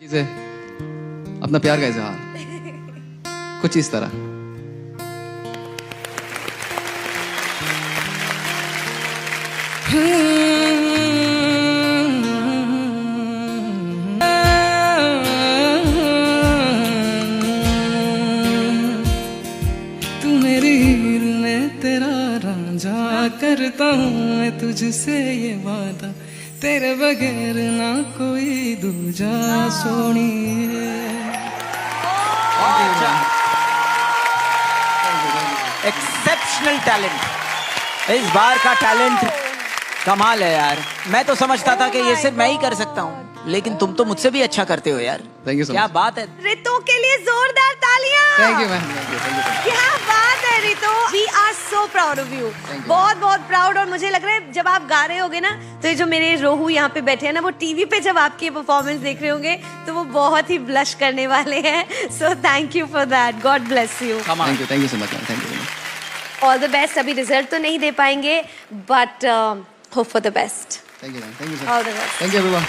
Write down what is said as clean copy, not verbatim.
से अपना प्यार का इजहार कुछ इस तरह। तू मेरी हीर में तेरा रांझा करता हूँ मैं तुझसे ये वादा, तेरे बगैर ना कोई दूजा सोनिए। एक्सेप्शनल टैलेंट, इस बार का टैलेंट कमाल है यार। मैं तो समझता था कि ये सिर्फ मैं ही कर सकता हूँ, लेकिन तुम तो मुझसे भी अच्छा करते हो यार। थैंक यू सो क्या मच। बात है। रितु के लिए जोरदार तालियां। Thank you ma'am, thank you. क्या बात है Ritu, we are so proud of you. बहुत बहुत प्राउड। और मुझे लग रहा है जब आप गा रहे होगे ना, तो ये जो मेरे रोहू यहाँ पे बैठे हैं ना, वो टीवी पे जब आपकी परफॉर्मेंस देख रहे होंगे तो वो बहुत ही ब्लश करने वाले हैं। So thank you for that, God bless you. Thank you so much, thank you. All the best. अभी रिजल्ट तो नहीं दे पाएंगे, but hope for the best. Thank you, thank you. All the best. Thank you everyone.